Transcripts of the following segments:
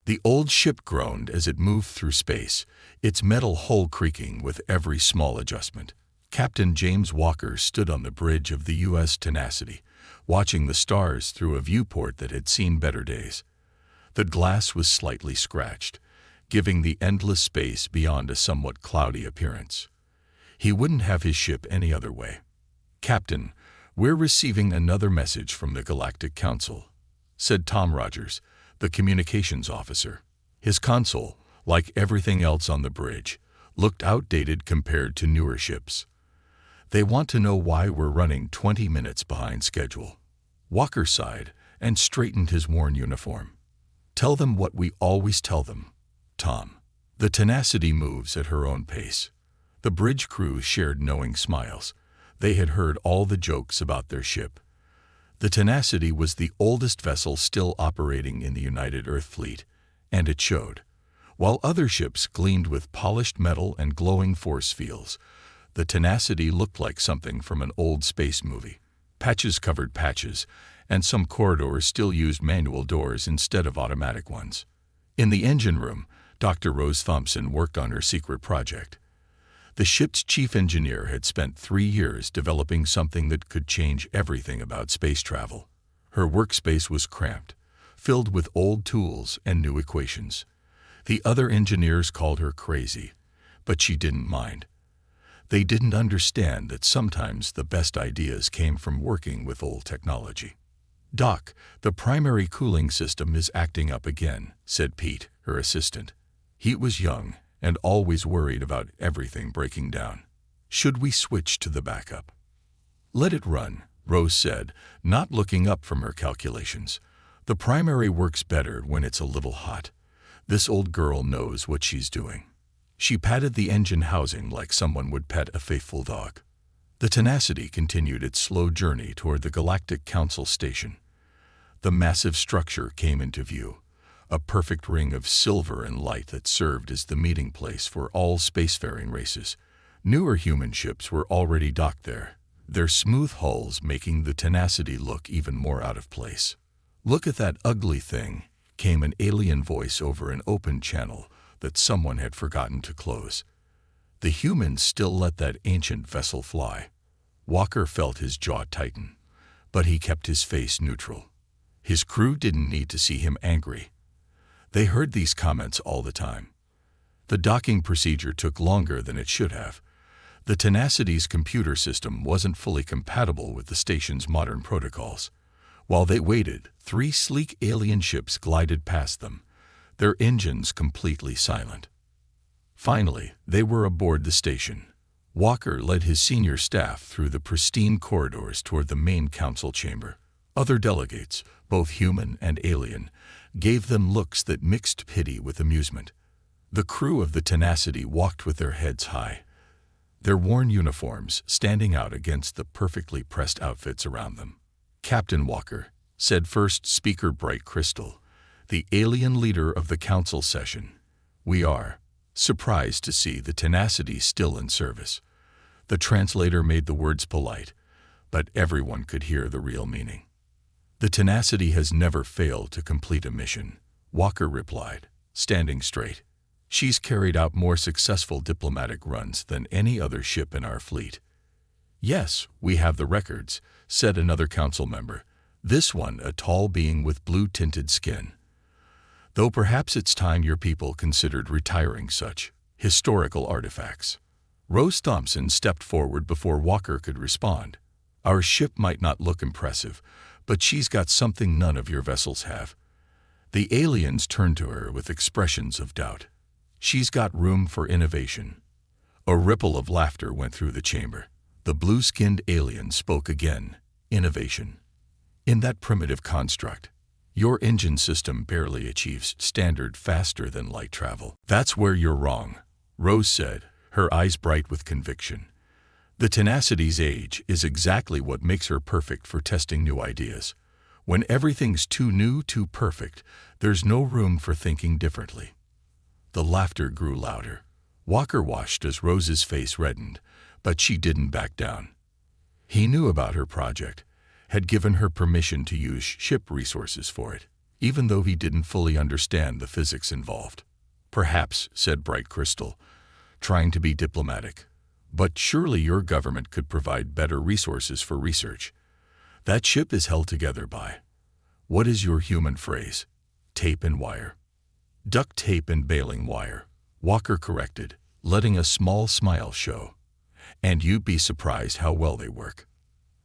The old ship groaned as it moved through space, its metal hull creaking with every small adjustment. Captain James Walker stood on the bridge of the U.S. Tenacity, watching the stars through a viewport that had seen better days. The glass was slightly scratched, giving the endless space beyond a somewhat cloudy appearance. He wouldn't have his ship any other way. "Captain, we're receiving another message from the Galactic Council," said Tom Rogers, the communications officer. His console, like everything else on the bridge, looked outdated compared to newer ships. "They want to know why we're running 20 minutes behind schedule." Walker sighed and straightened his worn uniform. "Tell them what we always tell them, Tom. The Tenacity moves at her own pace." The bridge crew shared knowing smiles. They had heard all the jokes about their ship. The Tenacity was the oldest vessel still operating in the United Earth Fleet, and it showed. While other ships gleamed with polished metal and glowing force fields, the Tenacity looked like something from an old space movie. Patches covered patches, and some corridors still used manual doors instead of automatic ones. In the engine room, Dr. Rose Thompson worked on her secret project. The ship's chief engineer had spent 3 years developing something that could change everything about space travel. Her workspace was cramped, filled with old tools and new equations. The other engineers called her crazy, but she didn't mind. They didn't understand that sometimes the best ideas came from working with old technology. "Doc, the primary cooling system is acting up again," said Pete, her assistant. He was young and always worried about everything breaking down. "Should we switch to the backup?" "Let it run," Rose said, not looking up from her calculations. "The primary works better when it's a little hot. This old girl knows what she's doing." She patted the engine housing like someone would pet a faithful dog. The Tenacity continued its slow journey toward the Galactic Council station. The massive structure came into view, a perfect ring of silver and light that served as the meeting place for all spacefaring races. Newer human ships were already docked there, their smooth hulls making the Tenacity look even more out of place. "Look at that ugly thing," came an alien voice over an open channel that someone had forgotten to close. The humans still let that ancient vessel fly. Walker felt his jaw tighten, but he kept his face neutral. His crew didn't need to see him angry. They heard these comments all the time. The docking procedure took longer than it should have. The Tenacity's computer system wasn't fully compatible with the station's modern protocols. While they waited, 3 sleek alien ships glided past them, their engines completely silent. Finally, they were aboard the station. Walker led his senior staff through the pristine corridors toward the main council chamber. Other delegates, both human and alien, gave them looks that mixed pity with amusement. The crew of the Tenacity walked with their heads high, their worn uniforms standing out against the perfectly pressed outfits around them. "Captain Walker," said First Speaker Bright Crystal, the alien leader of the council session, "we are surprised to see the Tenacity still in service." The translator made the words polite, but everyone could hear the real meaning. "The Tenacity has never failed to complete a mission," Walker replied, standing straight. "She's carried out more successful diplomatic runs than any other ship in our fleet." "Yes, we have the records," said another council member, this one a tall being with blue-tinted skin. "Though perhaps it's time your people considered retiring such historical artifacts." Rose Thompson stepped forward before Walker could respond. "Our ship might not look impressive, but she's got something none of your vessels have." The aliens turned to her with expressions of doubt. "She's got room for innovation." A ripple of laughter went through the chamber. The blue-skinned alien spoke again. "Innovation. In that primitive construct, your engine system barely achieves standard faster than light travel." "That's where you're wrong," Rose said, her eyes bright with conviction. "The Tenacity's age is exactly what makes her perfect for testing new ideas. When everything's too new, too perfect, there's no room for thinking differently." The laughter grew louder. Walker watched as Rose's face reddened, but she didn't back down. He knew about her project, had given her permission to use ship resources for it. even though he didn't fully understand the physics involved. "Perhaps," said Bright Crystal, trying to be diplomatic, "but surely your government could provide better resources for research. That ship is held together by, what is your human phrase? Tape and wire." "Duct tape and baling wire," Walker corrected, letting a small smile show. "And you'd be surprised how well they work."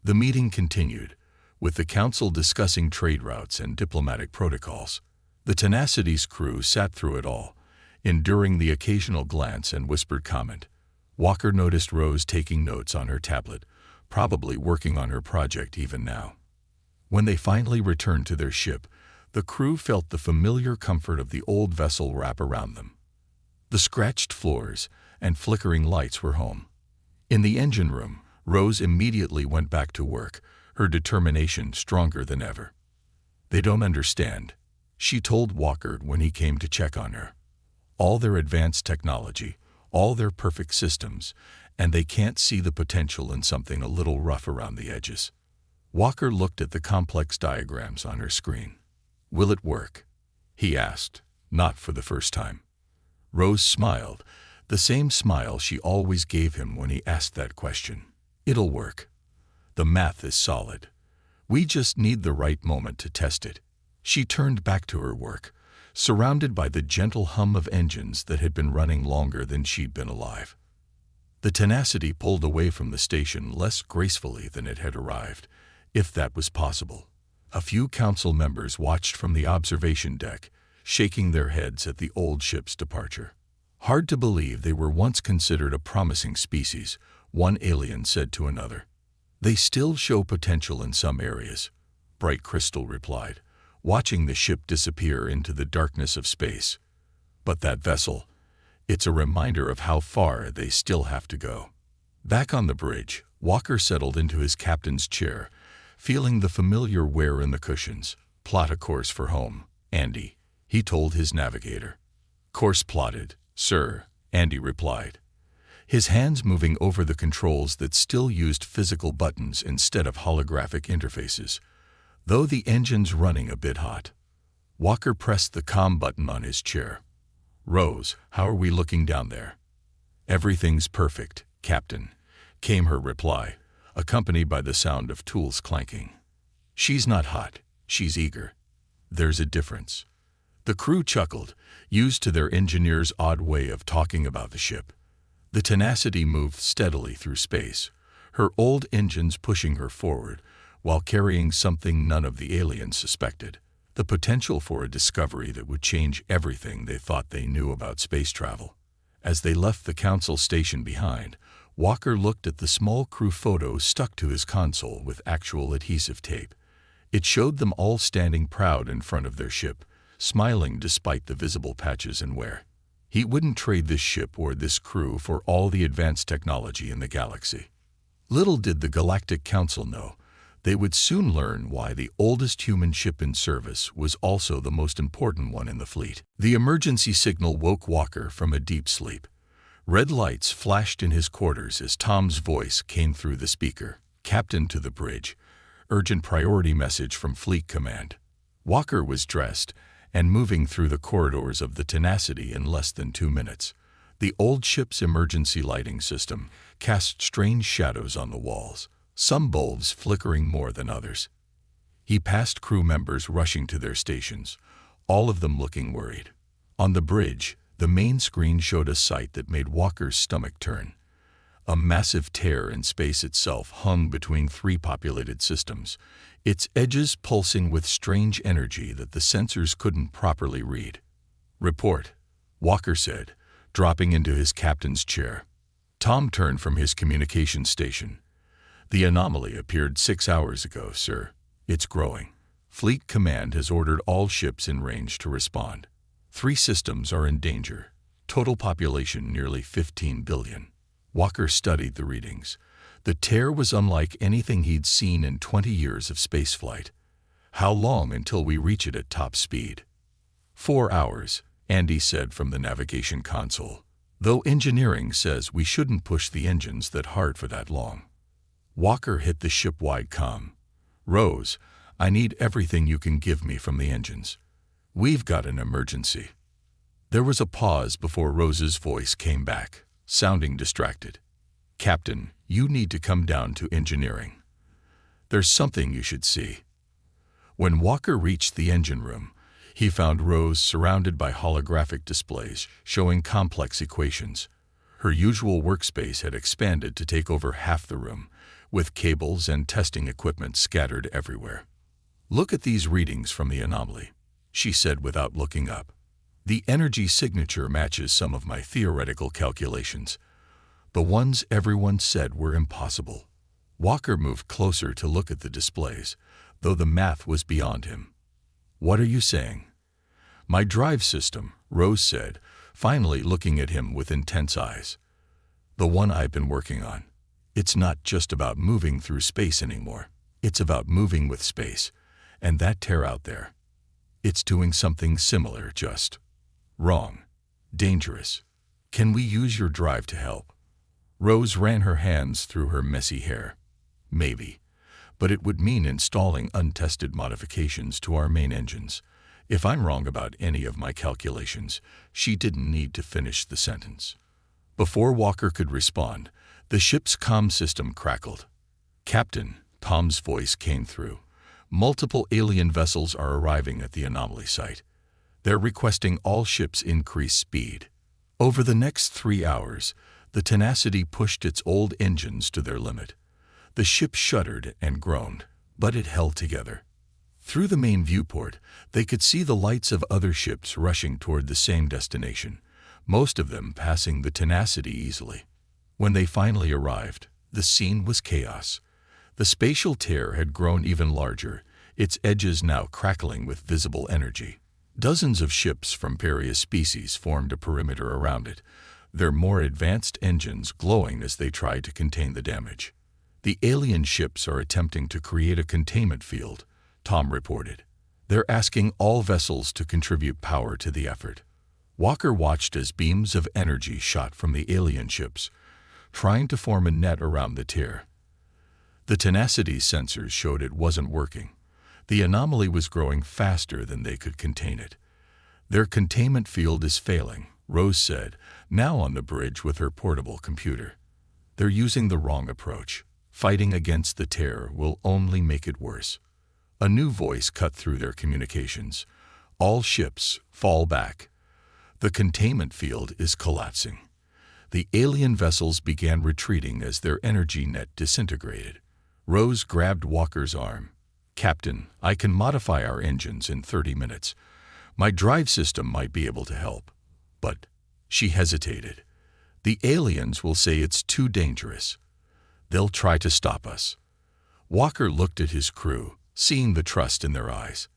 The meeting continued, with the council discussing trade routes and diplomatic protocols. The Tenacity's crew sat through it all, enduring the occasional glance and whispered comment. Walker noticed Rose taking notes on her tablet, probably working on her project even now. When they finally returned to their ship, the crew felt the familiar comfort of the old vessel wrap around them. The scratched floors and flickering lights were home. In the engine room, Rose immediately went back to work, her determination stronger than ever. "They don't understand," she told Walker when he came to check on her. "All their advanced technology, all their perfect systems, and they can't see the potential in something a little rough around the edges." Walker looked at the complex diagrams on her screen. "Will it work?" he asked, not for the first time. Rose smiled, the same smile she always gave him when he asked that question. "It'll work. The math is solid. We just need the right moment to test it." She turned back to her work, surrounded by the gentle hum of engines that had been running longer than she'd been alive. The Tenacity pulled away from the station less gracefully than it had arrived, if that was possible. A few council members watched from the observation deck, shaking their heads at the old ship's departure. "Hard to believe they were once considered a promising species," one alien said to another. "They still show potential in some areas," Bright Crystal replied, watching the ship disappear into the darkness of space. "But that vessel, it's a reminder of how far they still have to go." Back on the bridge, Walker settled into his captain's chair, feeling the familiar wear in the cushions. "Plot a course for home, Andy," he told his navigator. "Course plotted, sir," Andy replied, his hands moving over the controls that still used physical buttons instead of holographic interfaces, though the engine's running a bit hot. Walker pressed the comm button on his chair. "Rose, how are we looking down there?" "Everything's perfect, Captain," came her reply, accompanied by the sound of tools clanking. "She's not hot, she's eager. There's a difference." The crew chuckled, used to their engineer's odd way of talking about the ship. The Tenacity moved steadily through space, her old engines pushing her forward, while carrying something none of the aliens suspected: the potential for a discovery that would change everything they thought they knew about space travel. As they left the council station behind, Walker looked at the small crew photo stuck to his console with actual adhesive tape. It showed them all standing proud in front of their ship, smiling despite the visible patches and wear. He wouldn't trade this ship or this crew for all the advanced technology in the galaxy. Little did the Galactic Council know, they would soon learn why the oldest human ship in service was also the most important one in the fleet. The emergency signal woke Walker from a deep sleep. Red lights flashed in his quarters as Tom's voice came through the speaker. "Captain to the bridge. Urgent priority message from Fleet Command." Walker was dressed and moving through the corridors of the Tenacity in less than 2 minutes. The old ship's emergency lighting system cast strange shadows on the walls, some bulbs flickering more than others. He passed crew members rushing to their stations, all of them looking worried. On the bridge, the main screen showed a sight that made Walker's stomach turn. A massive tear in space itself hung between 3 populated systems, its edges pulsing with strange energy that the sensors couldn't properly read. "Report," Walker said, dropping into his captain's chair. Tom turned from his communication station. "The anomaly appeared 6 hours ago, sir. It's growing. Fleet Command has ordered all ships in range to respond. 3 systems are in danger. Total population nearly 15 billion. Walker studied the readings. The tear was unlike anything he'd seen in 20 years of spaceflight. "How long until we reach it at top speed?" 4 hours, Andy said from the navigation console, "though engineering says we shouldn't push the engines that hard for that long." Walker hit the ship-wide comm. "Rose, I need everything you can give me from the engines. "We've got an emergency." There was a pause before Rose's voice came back, sounding distracted. "Captain, you need to come down to engineering. There's something you should see." When Walker reached the engine room, he found Rose surrounded by holographic displays showing complex equations. Her usual workspace had expanded to take over half the room, with cables and testing equipment scattered everywhere. "Look at these readings from the anomaly," she said without looking up. "The energy signature matches some of my theoretical calculations. The ones everyone said were impossible." Walker moved closer to look at the displays, though the math was beyond him. "What are you saying?" "My drive system," Rose said, finally looking at him with intense eyes. "The one I've been working on. It's not just about moving through space anymore. It's about moving with space, and that tear out there. It's doing something similar, just wrong. Dangerous. Can we use your drive to help?" Rose ran her hands through her messy hair. "Maybe, but it would mean installing untested modifications to our main engines. If I'm wrong about any of my calculations," she didn't need to finish the sentence. Before Walker could respond, the ship's comm system crackled. "Captain," Tom's voice came through. "Multiple alien vessels are arriving at the anomaly site. They're requesting all ships increase speed." Over the next 3 hours, the Tenacity pushed its old engines to their limit. The ship shuddered and groaned, but it held together. Through the main viewport, they could see the lights of other ships rushing toward the same destination, most of them passing the Tenacity easily. When they finally arrived, the scene was chaos. The spatial tear had grown even larger, its edges now crackling with visible energy. Dozens of ships from various species formed a perimeter around it, their more advanced engines glowing as they tried to contain the damage. "The alien ships are attempting to create a containment field," Tom reported. "They're asking all vessels to contribute power to the effort." Walker watched as beams of energy shot from the alien ships, trying to form a net around the tear. The Tenacity's sensors showed it wasn't working. The anomaly was growing faster than they could contain it. "Their containment field is failing," Rose said, now on the bridge with her portable computer. "They're using the wrong approach. Fighting against the tear will only make it worse." A new voice cut through their communications. "All ships, fall back. The containment field is collapsing." The alien vessels began retreating as their energy net disintegrated. Rose grabbed Walker's arm. "Captain, I can modify our engines in 30 minutes. My drive system might be able to help." "But," she hesitated, "the aliens will say it's too dangerous. They'll try to stop us." Walker looked at his crew, seeing the trust in their eyes.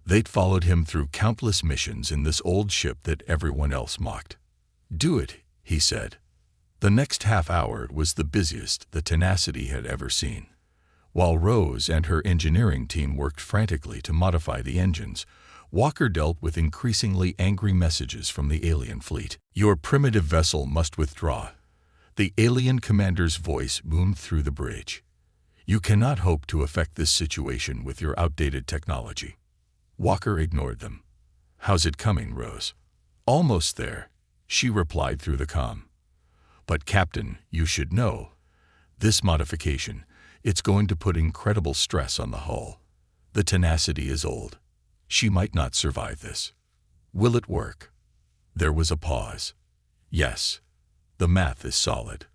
They'd followed him through countless missions in this old ship that everyone else mocked. "Do it," he said. The next half hour was the busiest the Tenacity had ever seen. While Rose and her engineering team worked frantically to modify the engines, Walker dealt with increasingly angry messages from the alien fleet. "Your primitive vessel must withdraw." The alien commander's voice boomed through the bridge. "You cannot hope to affect this situation with your outdated technology." Walker ignored them. "How's it coming, Rose?" "Almost there," she replied through the comm. "But Captain, you should know. This modification, it's going to put incredible stress on the hull. The Tenacity is old. She might not survive this." "Will it work?" There was a pause. "Yes. The math is solid.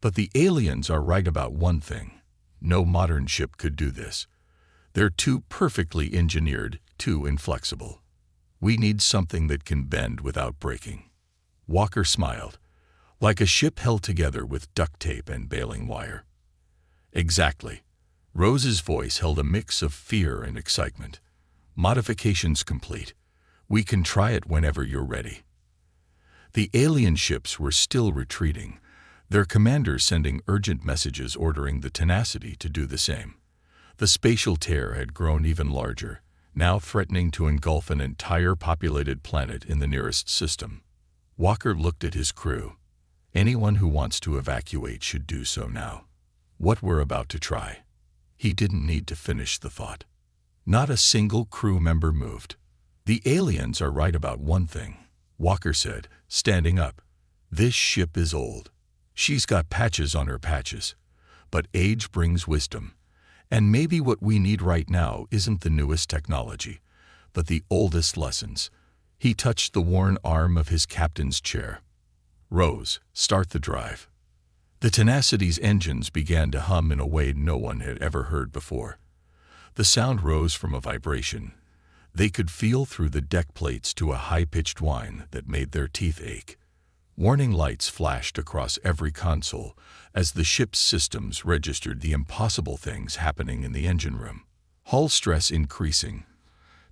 But the aliens are right about one thing. No modern ship could do this. They're too perfectly engineered, too inflexible. We need something that can bend without breaking." Walker smiled, "Like a ship held together with duct tape and baling wire." "Exactly." Rose's voice held a mix of fear and excitement. "Modifications complete. We can try it whenever you're ready." The alien ships were still retreating, their commanders sending urgent messages ordering the Tenacity to do the same. The spatial tear had grown even larger, now threatening to engulf an entire populated planet in the nearest system. Walker looked at his crew. "Anyone who wants to evacuate should do so now. What we're about to try." He didn't need to finish the thought. Not a single crew member moved. "The aliens are right about one thing," Walker said, standing up. "This ship is old. She's got patches on her patches. But age brings wisdom. And maybe what we need right now isn't the newest technology, but the oldest lessons." He touched the worn arm of his captain's chair. "Rose, start the drive." The Tenacity's engines began to hum in a way no one had ever heard before. The sound rose from a vibration. They could feel through the deck plates to a high-pitched whine that made their teeth ache. Warning lights flashed across every console as the ship's systems registered the impossible things happening in the engine room. "Hull stress increasing,"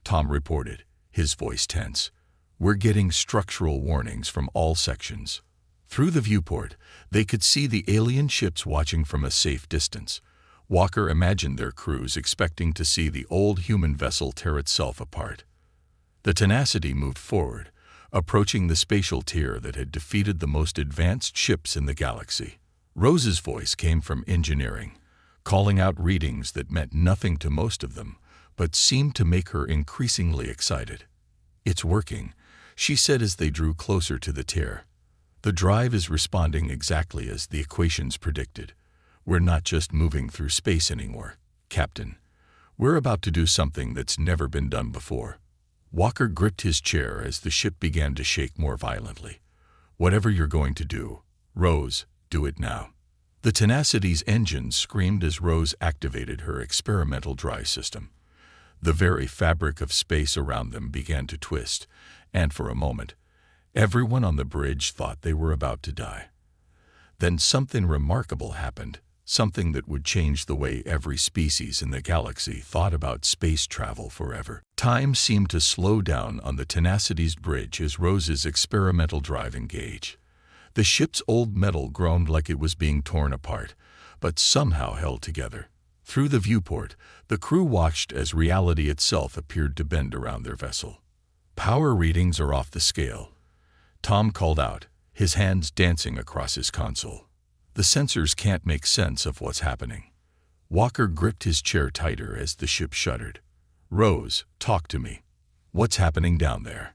Tom reported, his voice tense. "We're getting structural warnings from all sections." Through the viewport, they could see the alien ships watching from a safe distance. Walker imagined their crews expecting to see the old human vessel tear itself apart. The Tenacity moved forward, approaching the spatial tier that had defeated the most advanced ships in the galaxy. Rose's voice came from engineering, calling out readings that meant nothing to most of them, but seemed to make her increasingly excited. "It's working," she said as they drew closer to the tier. "The drive is responding exactly as the equations predicted. We're not just moving through space anymore, Captain. We're about to do something that's never been done before." Walker gripped his chair as the ship began to shake more violently. "Whatever you're going to do, Rose, do it now." The Tenacity's engines screamed as Rose activated her experimental drive system. The very fabric of space around them began to twist, and for a moment, everyone on the bridge thought they were about to die. Then something remarkable happened, something that would change the way every species in the galaxy thought about space travel forever. Time seemed to slow down on the Tenacity's bridge as Rose's experimental drive engaged. The ship's old metal groaned like it was being torn apart, but somehow held together. Through the viewport, the crew watched as reality itself appeared to bend around their vessel. "Power readings are off the scale," Tom called out, his hands dancing across his console. "The sensors can't make sense of what's happening." Walker gripped his chair tighter as the ship shuddered. "Rose, talk to me. What's happening down there?"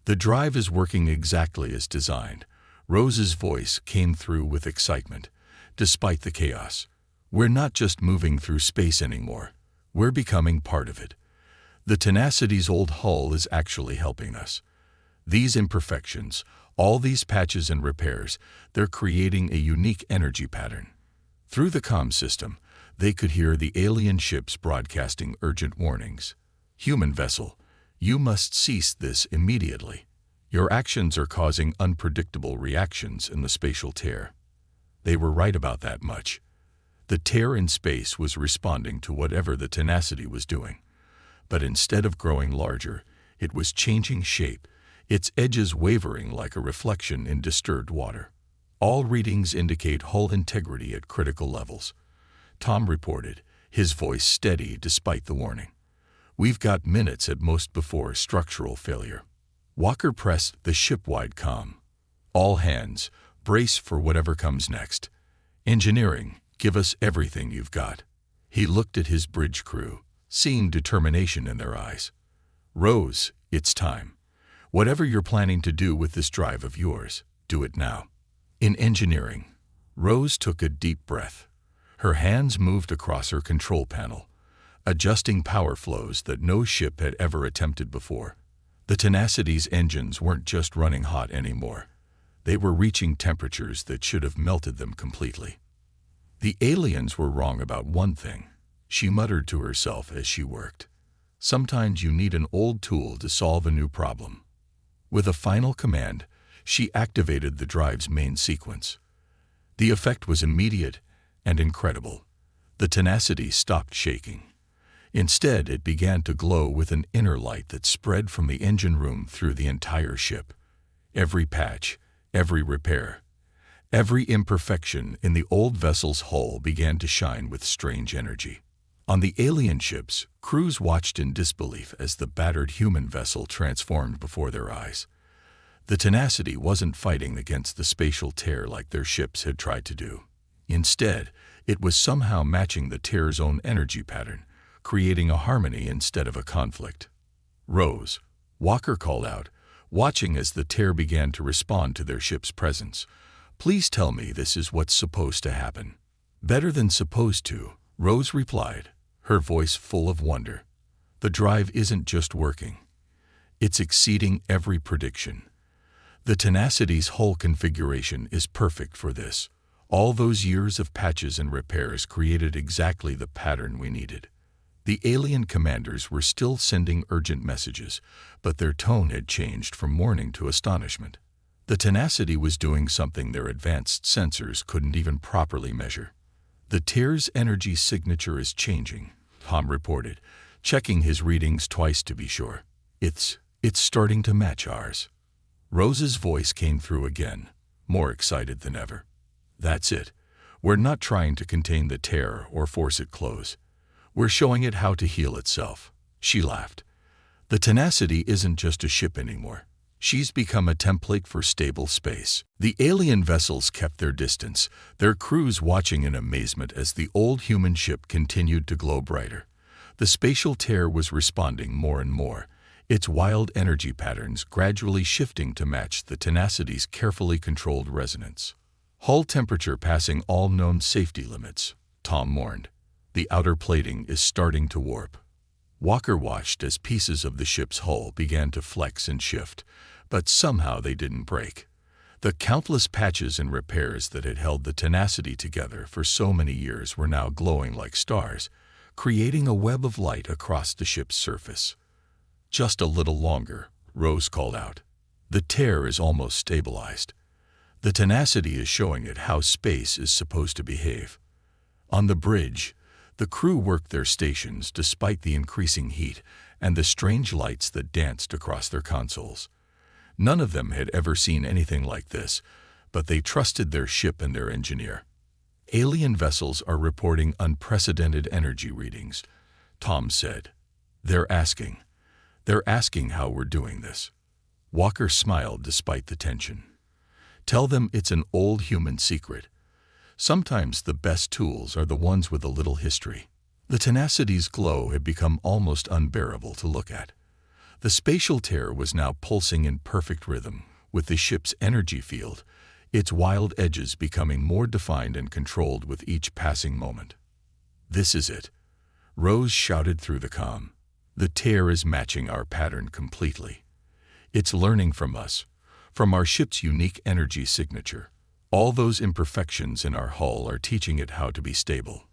"The drive is working exactly as designed." Rose's voice came through with excitement. "Despite the chaos, we're not just moving through space anymore. We're becoming part of it. The Tenacity's old hull is actually helping us. These imperfections, all these patches and repairs, they're creating a unique energy pattern." Through the comm system, they could hear the alien ships broadcasting urgent warnings. "Human vessel, you must cease this immediately. Your actions are causing unpredictable reactions in the spatial tear." They were right about that much. The tear in space was responding to whatever the Tenacity was doing. But instead of growing larger, it was changing shape, its edges wavering like a reflection in disturbed water. "All readings indicate hull integrity at critical levels," Tom reported, his voice steady despite the warning. "We've got minutes at most before structural failure." Walker pressed the ship-wide comm. "All hands, brace for whatever comes next. Engineering, give us everything you've got." He looked at his bridge crew, seeing determination in their eyes. "Rose, it's time. Whatever you're planning to do with this drive of yours, do it now." In engineering, Rose took a deep breath. Her hands moved across her control panel, adjusting power flows that no ship had ever attempted before. The Tenacity's engines weren't just running hot anymore. They were reaching temperatures that should have melted them completely. "The aliens were wrong about one thing," she muttered to herself as she worked. "Sometimes you need an old tool to solve a new problem." With a final command, she activated the drive's main sequence. The effect was immediate and incredible. The Tenacity stopped shaking. Instead, it began to glow with an inner light that spread from the engine room through the entire ship. Every patch, every repair, every imperfection in the old vessel's hull began to shine with strange energy. On the alien ships, crews watched in disbelief as the battered human vessel transformed before their eyes. The Tenacity wasn't fighting against the spatial tear like their ships had tried to do. Instead, it was somehow matching the tear's own energy pattern, creating a harmony instead of a conflict. "Rose, Walker called out, watching as the tear began to respond to their ship's presence. "Please tell me this is what's supposed to happen." "Better than supposed to," Rose replied, her voice full of wonder. "The drive isn't just working. It's exceeding every prediction. The Tenacity's hull configuration is perfect for this. All those years of patches and repairs created exactly the pattern we needed." The alien commanders were still sending urgent messages, but their tone had changed from warning to astonishment. The Tenacity was doing something their advanced sensors couldn't even properly measure. "The tear's energy signature is changing," Tom reported, checking his readings twice to be sure. It's starting to match ours." Rose's voice came through again, more excited than ever. "That's it. We're not trying to contain the tear or force it close. We're showing it how to heal itself." She laughed. "The Tenacity isn't just a ship anymore. She's become a template for stable space." The alien vessels kept their distance, their crews watching in amazement as the old human ship continued to glow brighter. The spatial tear was responding more and more, its wild energy patterns gradually shifting to match the Tenacity's carefully controlled resonance. "Hull temperature passing all known safety limits," Tom warned. "The outer plating is starting to warp." Walker watched as pieces of the ship's hull began to flex and shift, but somehow they didn't break. The countless patches and repairs that had held the Tenacity together for so many years were now glowing like stars, creating a web of light across the ship's surface. "Just a little longer," Rose called out. "The tear is almost stabilized. The Tenacity is showing it how space is supposed to behave." On the bridge, the crew worked their stations despite the increasing heat and the strange lights that danced across their consoles. None of them had ever seen anything like this, but they trusted their ship and their engineer. "Alien vessels are reporting unprecedented energy readings," Tom said. They're asking how we're doing this." Walker smiled despite the tension. "Tell them it's an old human secret. Sometimes the best tools are the ones with a little history." The Tenacity's glow had become almost unbearable to look at. The spatial tear was now pulsing in perfect rhythm with the ship's energy field, its wild edges becoming more defined and controlled with each passing moment. "This is it," Rose shouted through the comm. "The tear is matching our pattern completely. It's learning from us, from our ship's unique energy signature. All those imperfections in our hull are teaching it how to be stable."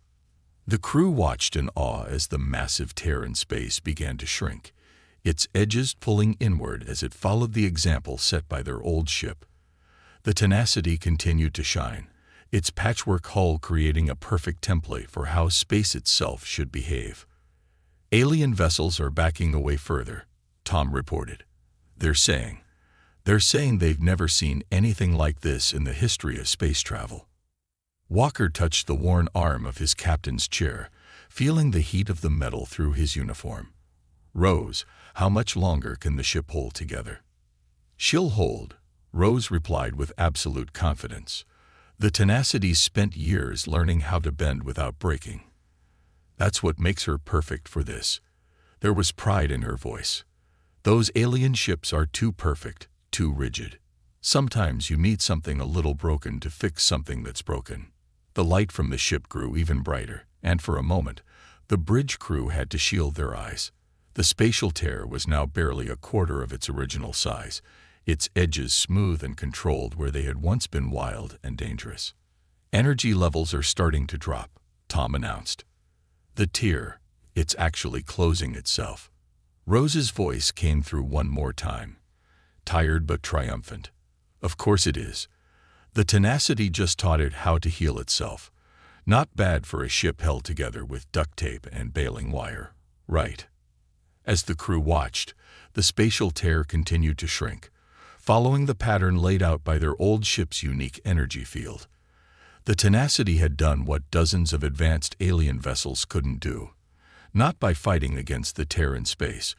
The crew watched in awe as the massive tear in space began to shrink, its edges pulling inward as it followed the example set by their old ship. The Tenacity continued to shine, its patchwork hull creating a perfect template for how space itself should behave. "Alien vessels are backing away further," Tom reported. They're saying they've never seen anything like this in the history of space travel." Walker touched the worn arm of his captain's chair, feeling the heat of the metal through his uniform. "Rose, how much longer can the ship hold together?" "She'll hold," Rose replied with absolute confidence. "The Tenacity spent years learning how to bend without breaking. That's what makes her perfect for this." There was pride in her voice. "Those alien ships are too perfect, too rigid. Sometimes you need something a little broken to fix something that's broken." The light from the ship grew even brighter, and for a moment, the bridge crew had to shield their eyes. The spatial tear was now barely a quarter of its original size, its edges smooth and controlled where they had once been wild and dangerous. "Energy levels are starting to drop," Tom announced. "The tear, it's actually closing itself." Rose's voice came through one more time, tired but triumphant. "Of course it is. The Tenacity just taught it how to heal itself. Not bad for a ship held together with duct tape and baling wire, right?" As the crew watched, the spatial tear continued to shrink, following the pattern laid out by their old ship's unique energy field. The Tenacity had done what dozens of advanced alien vessels couldn't do, not by fighting against the tear in space,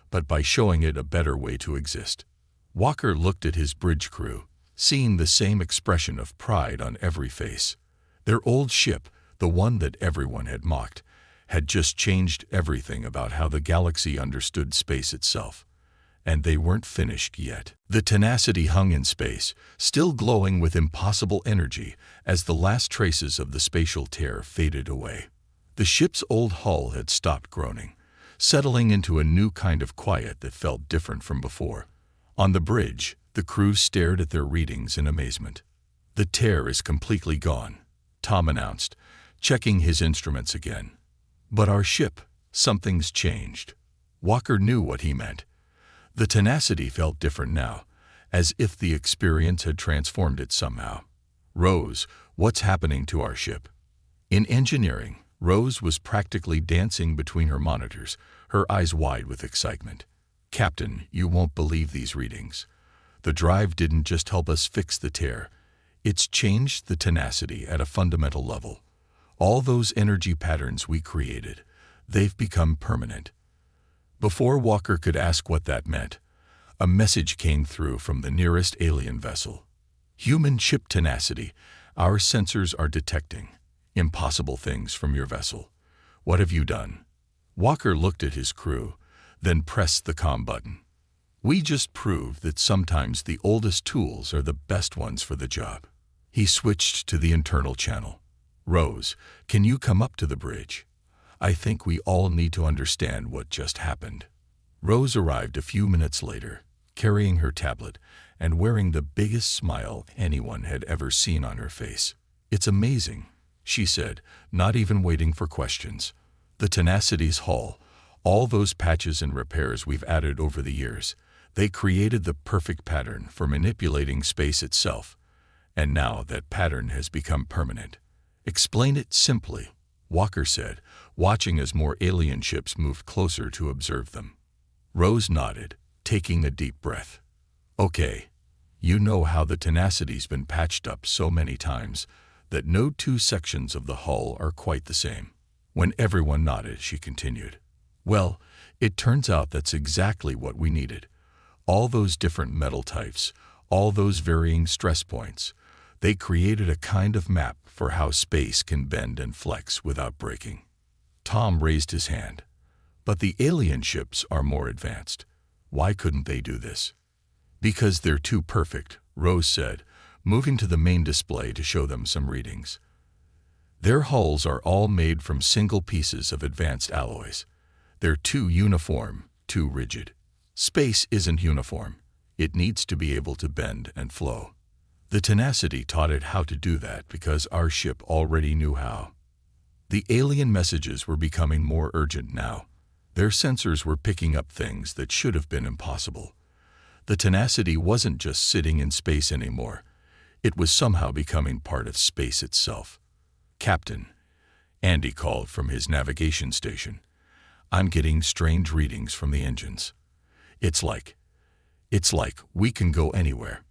but by showing it a better way to exist. Walker looked at his bridge crew, seeing the same expression of pride on every face. Their old ship, the one that everyone had mocked, had just changed everything about how the galaxy understood space itself. And they weren't finished yet. The Tenacity hung in space, still glowing with impossible energy as the last traces of the spatial tear faded away. The ship's old hull had stopped groaning, settling into a new kind of quiet that felt different from before. On the bridge, the crew stared at their readings in amazement. "The tear is completely gone," Tom announced, checking his instruments again. "But our ship, something's changed." Walker knew what he meant. The Tenacity felt different now, as if the experience had transformed it somehow. "Rose, what's happening to our ship?" In engineering, Rose was practically dancing between her monitors, her eyes wide with excitement. "Captain, you won't believe these readings. The drive didn't just help us fix the tear. It's changed the Tenacity at a fundamental level. All those energy patterns we created, they've become permanent." Before Walker could ask what that meant, a message came through from the nearest alien vessel. "Human ship Tenacity, our sensors are detecting impossible things from your vessel. What have you done?" Walker looked at his crew, then pressed the comm button. "We just proved that sometimes the oldest tools are the best ones for the job." He switched to the internal channel. "Rose, can you come up to the bridge? I think we all need to understand what just happened." Rose arrived a few minutes later, carrying her tablet and wearing the biggest smile anyone had ever seen on her face. "It's amazing," she said, not even waiting for questions. "The Tenacity's hull, all those patches and repairs we've added over the years, they created the perfect pattern for manipulating space itself. And now that pattern has become permanent." "Explain it simply," Walker said, watching as more alien ships moved closer to observe them. Rose nodded, taking a deep breath. "Okay, you know how the Tenacity's been patched up so many times that no two sections of the hull are quite the same." When everyone nodded, she continued, "Well, it turns out that's exactly what we needed. All those different metal types, all those varying stress points, they created a kind of map for how space can bend and flex without breaking." Tom raised his hand. "But the alien ships are more advanced. Why couldn't they do this?" "Because they're too perfect," Rose said, moving to the main display to show them some readings. "Their hulls are all made from single pieces of advanced alloys. They're too uniform, too rigid. Space isn't uniform. It needs to be able to bend and flow. The Tenacity taught it how to do that because our ship already knew how." The alien messages were becoming more urgent now. Their sensors were picking up things that should have been impossible. The Tenacity wasn't just sitting in space anymore. It was somehow becoming part of space itself. "Captain," Andy called from his navigation station, "I'm getting strange readings from the engines. It's like we can go anywhere."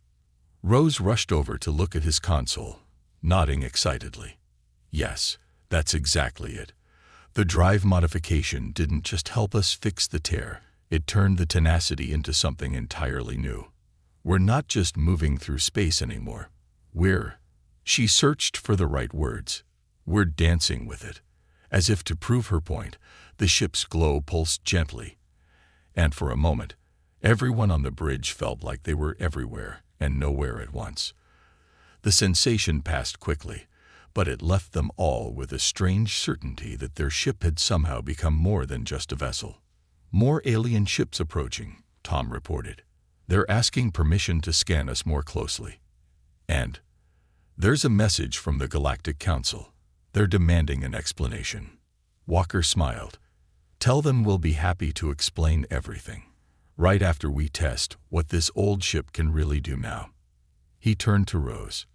Rose rushed over to look at his console, nodding excitedly. "Yes, that's exactly it. The drive modification didn't just help us fix the tear, it turned the Tenacity into something entirely new. We're not just moving through space anymore. She searched for the right words. "We're dancing with it." As if to prove her point, the ship's glow pulsed gently. And for a moment, everyone on the bridge felt like they were everywhere and nowhere at once. The sensation passed quickly, but it left them all with a strange certainty that their ship had somehow become more than just a vessel. "More alien ships approaching," Tom reported. "They're asking permission to scan us more closely. And there's a message from the Galactic Council. They're demanding an explanation." Walker smiled. "Tell them we'll be happy to explain everything, right after we test what this old ship can really do now." He turned to Rose.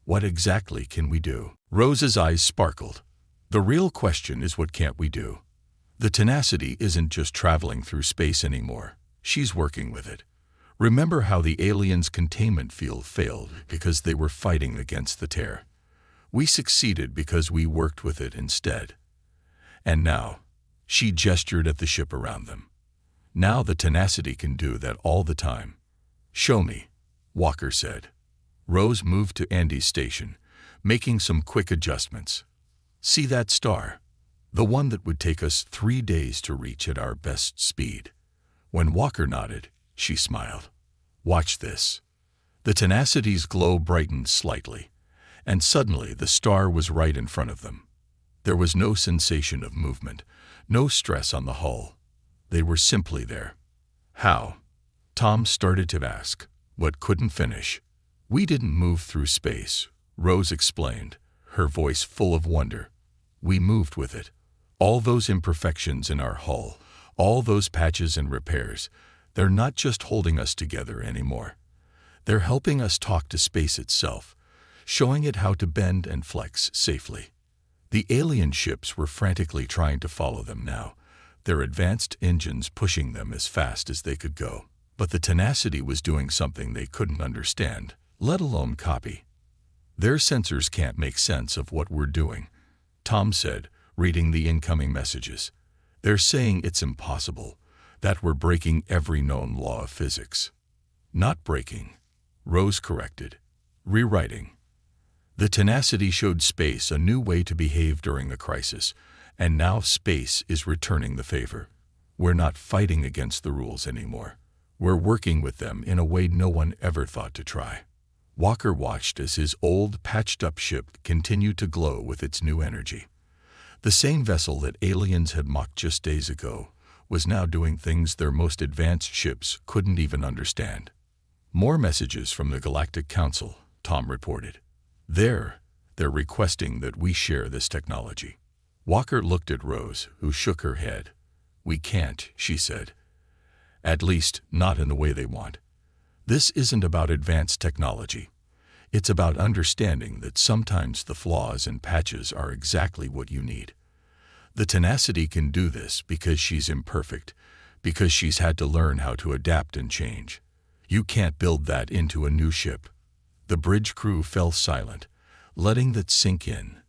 "What exactly can we do?" Rose's eyes sparkled. "The real question is, what can't we do? The Tenacity isn't just traveling through space anymore. She's working with it. Remember how the aliens' containment field failed because they were fighting against the tear? We succeeded because we worked with it instead. And now," she gestured at the ship around them, "now the Tenacity can do that all the time." "Show me," Walker said. Rose moved to Andy's station, making some quick adjustments. "See that star? The one that would take us 3 days to reach at our best speed." When Walker nodded, she smiled. "Watch this." The Tenacity's glow brightened slightly, and suddenly the star was right in front of them. There was no sensation of movement, no stress on the hull. They were simply there. "How?" Tom started to ask, but couldn't finish. "We didn't move through space," Rose explained, her voice full of wonder. "We moved with it. All those imperfections in our hull, all those patches and repairs, they're not just holding us together anymore. They're helping us talk to space itself, showing it how to bend and flex safely." The alien ships were frantically trying to follow them now, their advanced engines pushing them as fast as they could go. But the Tenacity was doing something they couldn't understand, let alone copy. "Their sensors can't make sense of what we're doing," Tom said, reading the incoming messages. "They're saying it's impossible, that we're breaking every known law of physics." "Not breaking," Rose corrected. "Rewriting." The Tenacity showed space a new way to behave during the crisis, and now space is returning the favor. We're not fighting against the rules anymore. We're working with them in a way no one ever thought to try. Walker watched as his old, patched-up ship continued to glow with its new energy. The same vessel that aliens had mocked just days ago was now doing things their most advanced ships couldn't even understand. "More messages from the Galactic Council," Tom reported. They're requesting that we share this technology." Walker looked at Rose, who shook her head. "We can't," she said. "At least, not in the way they want. This isn't about advanced technology. It's about understanding that sometimes the flaws and patches are exactly what you need. The Tenacity can do this because she's imperfect, because she's had to learn how to adapt and change. You can't build that into a new ship." The bridge crew fell silent, letting that sink in.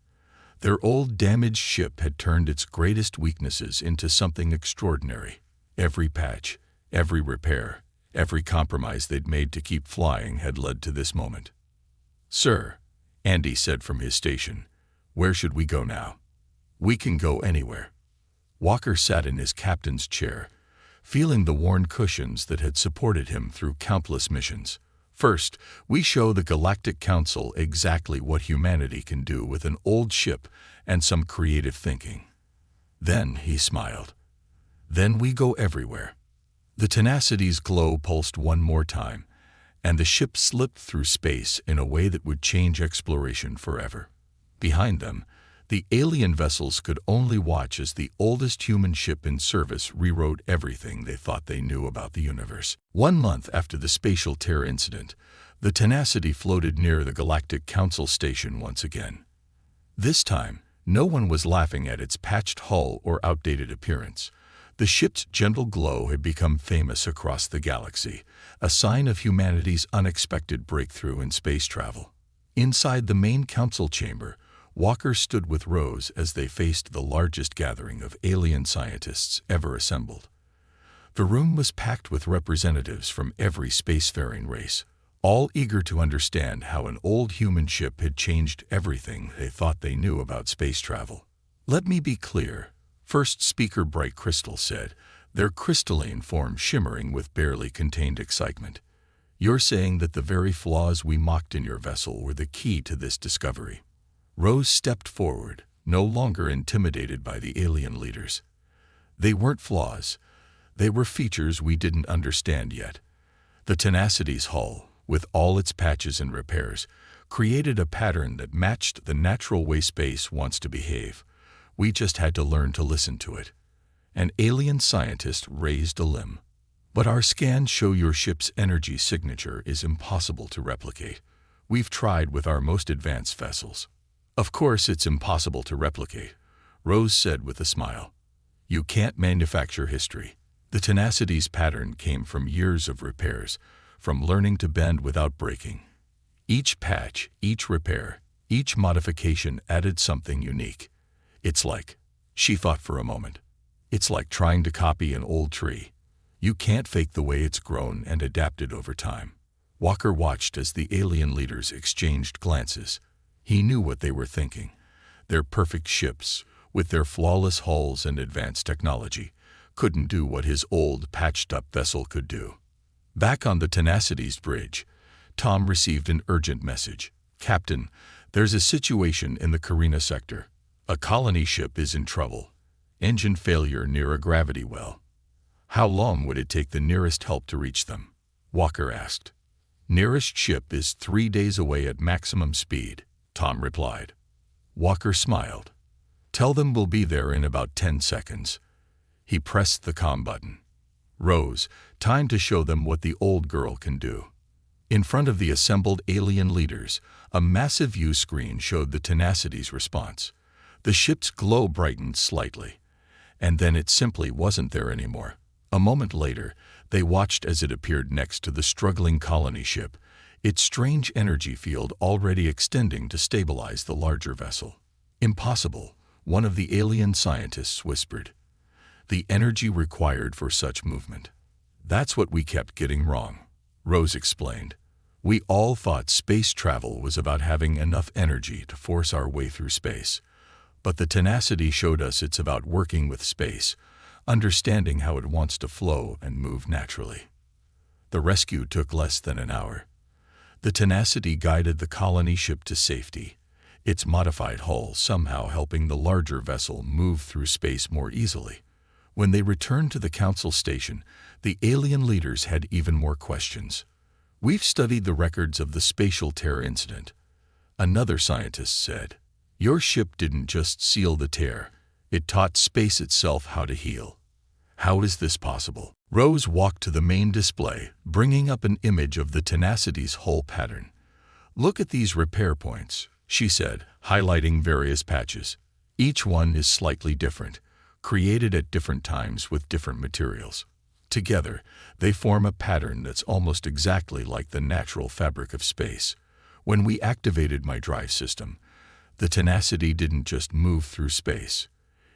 Their old damaged ship had turned its greatest weaknesses into something extraordinary. Every patch, every repair, every compromise they'd made to keep flying had led to this moment. "Sir," Andy said from his station, "where should we go now?" "We can go anywhere." Walker sat in his captain's chair, feeling the worn cushions that had supported him through countless missions. "First, we show the Galactic Council exactly what humanity can do with an old ship and some creative thinking. Then," he smiled, "then we go everywhere." The Tenacity's glow pulsed one more time, and the ship slipped through space in a way that would change exploration forever. Behind them, the alien vessels could only watch as the oldest human ship in service rewrote everything they thought they knew about the universe. 1 month after the spatial tear incident, the Tenacity floated near the Galactic Council station once again. This time, no one was laughing at its patched hull or outdated appearance. The ship's gentle glow had become famous across the galaxy, a sign of humanity's unexpected breakthrough in space travel. Inside the main council chamber, Walker stood with Rose as they faced the largest gathering of alien scientists ever assembled. The room was packed with representatives from every spacefaring race, all eager to understand how an old human ship had changed everything they thought they knew about space travel. "Let me be clear," first speaker Bright Crystal said, their crystalline form shimmering with barely contained excitement. "You're saying that the very flaws we mocked in your vessel were the key to this discovery." Rose stepped forward, no longer intimidated by the alien leaders. "They weren't flaws. They were features we didn't understand yet. The Tenacity's hull, with all its patches and repairs, created a pattern that matched the natural way space wants to behave. We just had to learn to listen to it." An alien scientist raised a limb. "But our scans show your ship's energy signature is impossible to replicate. We've tried with our most advanced vessels." "Of course it's impossible to replicate," Rose said with a smile. "You can't manufacture history." The Tenacity's pattern came from years of repairs, from learning to bend without breaking. Each patch, each repair, each modification added something unique. She thought for a moment. "It's like trying to copy an old tree. You can't fake the way it's grown and adapted over time." Walker watched as the alien leaders exchanged glances. He knew what they were thinking. Their perfect ships, with their flawless hulls and advanced technology, couldn't do what his old, patched-up vessel could do. Back on the Tenacity's bridge, Tom received an urgent message. "Captain, there's a situation in the Carina sector. A colony ship is in trouble. Engine failure near a gravity well." "How long would it take the nearest help to reach them?" Walker asked. "Nearest ship is 3 days away at maximum speed," Tom replied. Walker smiled. "Tell them we'll be there in about 10 seconds. He pressed the comm button. "Rose, time to show them what the old girl can do." In front of the assembled alien leaders, a massive view screen showed the Tenacity's response. The ship's glow brightened slightly, and then it simply wasn't there anymore. A moment later, they watched as it appeared next to the struggling colony ship, its strange energy field already extending to stabilize the larger vessel. "Impossible," one of the alien scientists whispered. "The energy required for such movement." "That's what we kept getting wrong," Rose explained. "We all thought space travel was about having enough energy to force our way through space. But the Tenacity showed us it's about working with space, understanding how it wants to flow and move naturally." The rescue took less than an hour. The Tenacity guided the colony ship to safety, its modified hull somehow helping the larger vessel move through space more easily. When they returned to the council station, the alien leaders had even more questions. "We've studied the records of the spatial tear incident," another scientist said. "Your ship didn't just seal the tear, it taught space itself how to heal. How is this possible?" Rose walked to the main display, bringing up an image of the Tenacity's hull pattern. "Look at these repair points," she said, highlighting various patches. "Each one is slightly different, created at different times with different materials. Together, they form a pattern that's almost exactly like the natural fabric of space. When we activated my drive system, the Tenacity didn't just move through space.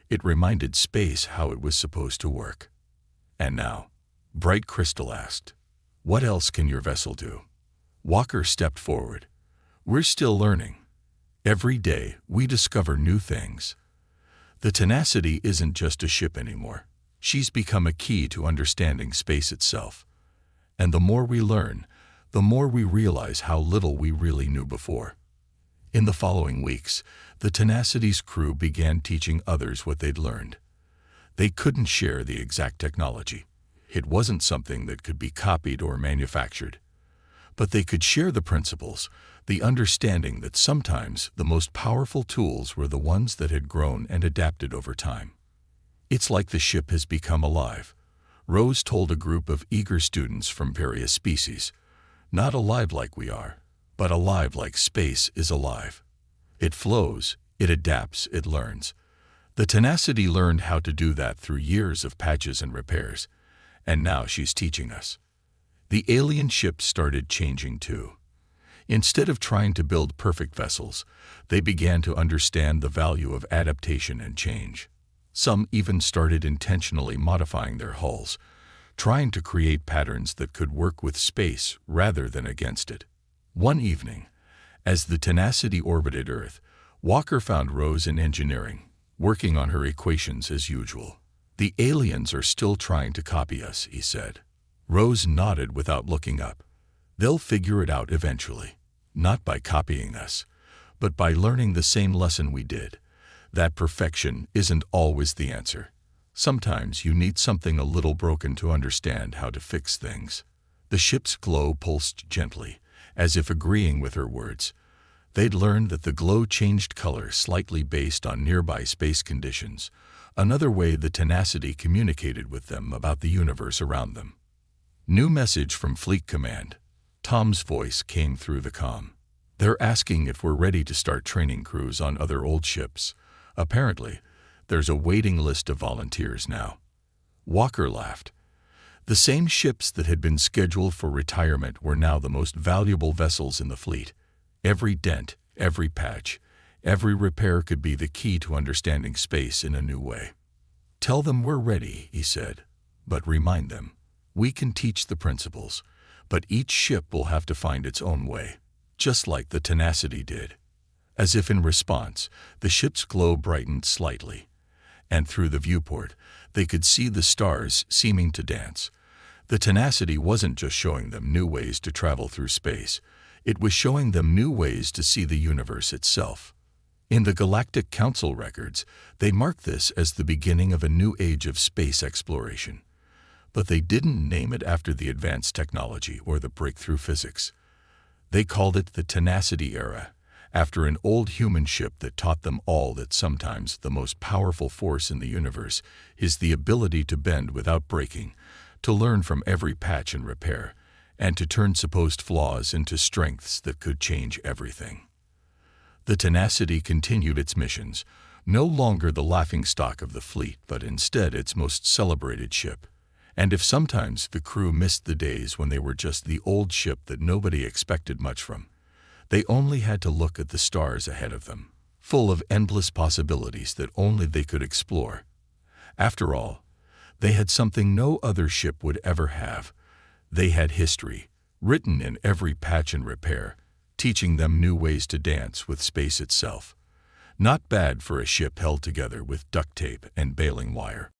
It reminded space how it was supposed to work." "And now," Bright Crystal asked, "what else can your vessel do?" Walker stepped forward. "We're still learning. Every day, we discover new things. The Tenacity isn't just a ship anymore. She's become a key to understanding space itself. And the more we learn, the more we realize how little we really knew before." In the following weeks, the Tenacity's crew began teaching others what they'd learned. They couldn't share the exact technology. It wasn't something that could be copied or manufactured. But they could share the principles, the understanding that sometimes the most powerful tools were the ones that had grown and adapted over time. "It's like the ship has become alive," Rose told a group of eager students from various species. "Not alive like we are, but alive like space is alive. It flows, it adapts, it learns." The Tenacity learned how to do that through years of patches and repairs, and now she's teaching us. The alien ship started changing too. Instead of trying to build perfect vessels, they began to understand the value of adaptation and change. Some even started intentionally modifying their hulls, trying to create patterns that could work with space rather than against it. One evening, as the Tenacity orbited Earth, Walker found Rose in engineering, working on her equations as usual. "The aliens are still trying to copy us," he said. Rose nodded without looking up. "They'll figure it out eventually, not by copying us, but by learning the same lesson we did. That perfection isn't always the answer. Sometimes you need something a little broken to understand how to fix things." The ship's glow pulsed gently, as if agreeing with her words. They'd learned that the glow changed color slightly based on nearby space conditions, another way the Tenacity communicated with them about the universe around them. "New message from Fleet Command." Tom's voice came through the comm. "They're asking if we're ready to start training crews on other old ships. Apparently, there's a waiting list of volunteers now." Walker laughed. The same ships that had been scheduled for retirement were now the most valuable vessels in the fleet. Every dent, every patch, every repair could be the key to understanding space in a new way. "Tell them we're ready," he said, "but remind them, we can teach the principles, but each ship will have to find its own way, just like the Tenacity did." As if in response, the ship's glow brightened slightly, and through the viewport, they could see the stars seeming to dance. The tenacity wasn't just showing them new ways to travel through space, it was showing them new ways to see the universe itself. In the Galactic Council records, they marked this as the beginning of a new age of space exploration. But they didn't name it after the advanced technology or the breakthrough physics. They called it the Tenacity Era, after an old human ship that taught them all that sometimes the most powerful force in the universe is the ability to bend without breaking, to learn from every patch and repair, and to turn supposed flaws into strengths that could change everything. The Tenacity continued its missions, no longer the laughingstock of the fleet, but instead its most celebrated ship. And if sometimes the crew missed the days when they were just the old ship that nobody expected much from, they only had to look at the stars ahead of them, full of endless possibilities that only they could explore. After all, they had something no other ship would ever have. They had history, written in every patch and repair, teaching them new ways to dance with space itself. Not bad for a ship held together with duct tape and baling wire.